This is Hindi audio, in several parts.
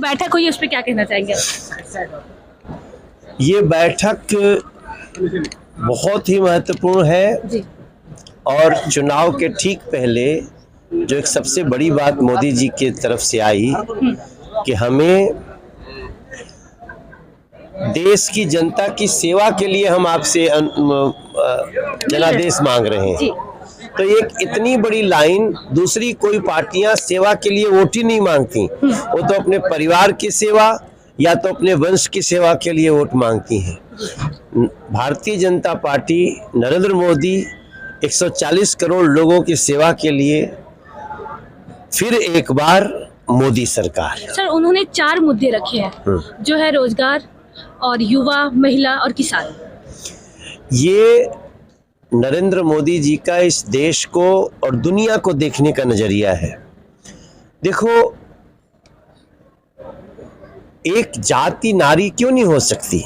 बैठक हुई है उस पर क्या कहना चाहेंगे? ये बैठक बहुत ही महत्वपूर्ण है जी। और चुनाव के ठीक पहले जो एक सबसे बड़ी बात मोदी जी की तरफ से आई कि हमें देश की जनता की सेवा के लिए हम आपसे जनादेश मांग रहे हैं। तो एक इतनी बड़ी लाइन, दूसरी कोई पार्टियां सेवा के लिए वोट ही नहीं मांगती, वो तो अपने परिवार की सेवा या तो अपने वंश की सेवा के लिए वोट मांगती हैं। भारतीय जनता पार्टी, नरेंद्र मोदी 140 करोड़ लोगों की सेवा के लिए फिर एक बार मोदी सरकार। सर, उन्होंने 4 मुद्दे रखे हैं जो है रोजगार और युवा, महिला और किसान। ये नरेंद्र मोदी जी का इस देश को और दुनिया को देखने का नजरिया है। देखो, एक जाति नारी क्यों नहीं हो सकती?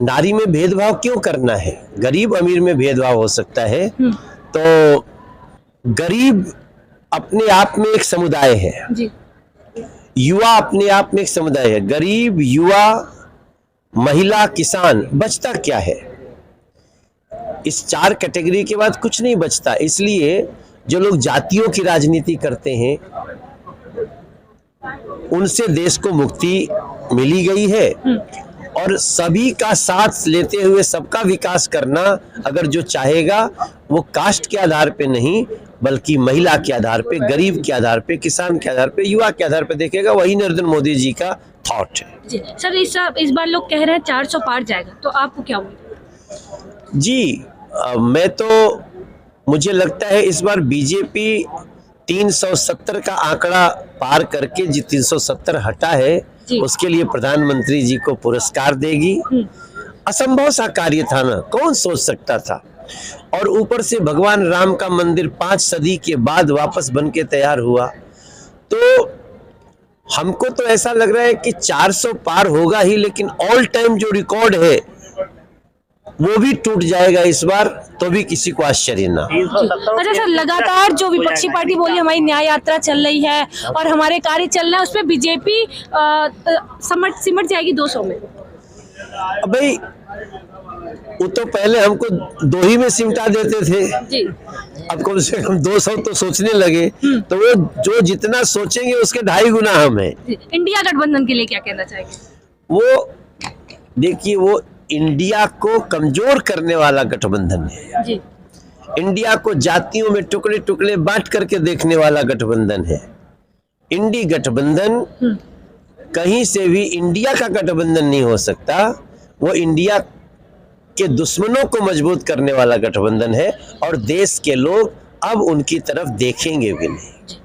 नारी में भेदभाव क्यों करना है? गरीब अमीर में भेदभाव हो सकता है। तो गरीब अपने आप में एक समुदाय है जी। युवा अपने आप में एक समुदाय है। गरीब, युवा, महिला, किसान, बचता क्या है? इस 4 कैटेगरी के बाद कुछ नहीं बचता। इसलिए जो लोग जातियों की राजनीति करते हैं उनसे देश को मुक्ति मिली गई है और सभी का साथ लेते हुए सबका विकास करना अगर जो चाहेगा वो कास्ट के आधार पे नहीं बल्कि महिला के आधार पे, गरीब के आधार पे, किसान के आधार पे, युवा के आधार पे देखेगा, वही नरेंद्र मोदी जी का थॉट है। जी सर, इस बार लोग कह रहे हैं 400 पार जाएगा, तो आपको क्या उम्मीद? जी, मुझे लगता है इस बार बीजेपी 370 का आंकड़ा पार करके जी 370 हटा है उसके लिए प्रधानमंत्री जी को पुरस्कार देगी। असंभव सा कार्य था ना, कौन सोच सकता था? और ऊपर से भगवान राम का मंदिर 5 सदी के बाद वापस बन के तैयार हुआ। तो हमको तो ऐसा लग रहा है कि 400 पार होगा ही, लेकिन ऑल टाइम जो रिकॉर्ड है वो भी टूट जाएगा इस बार, तो भी किसी को आश्चर्य ना। अच्छा सर, लगातार जो विपक्षी पार्टी बोली हमारी न्याय यात्रा चल रही है और हमारे कार्य चल रहे हैं, उसमें बीजेपी सिमट जाएगी 200 में। भाई, वो तो पहले हमको 2 ही में सिमटा देते थे जी। अब कम से कम 200 तो सोचने लगे, तो वो जो जितना सोचेंगे उसके 2.5 गुना हम हैं। इंडिया गठबंधन के लिए क्या कहना चाहेंगे? वो देखिए, वो इंडिया को कमजोर करने वाला गठबंधन है जी। इंडिया को जातियों में टुकड़े टुकड़े बांट करके देखने वाला गठबंधन है। इंडी गठबंधन कहीं से भी इंडिया का गठबंधन नहीं हो सकता। वो इंडिया के दुश्मनों को मजबूत करने वाला गठबंधन है और देश के लोग अब उनकी तरफ देखेंगे भी नहीं।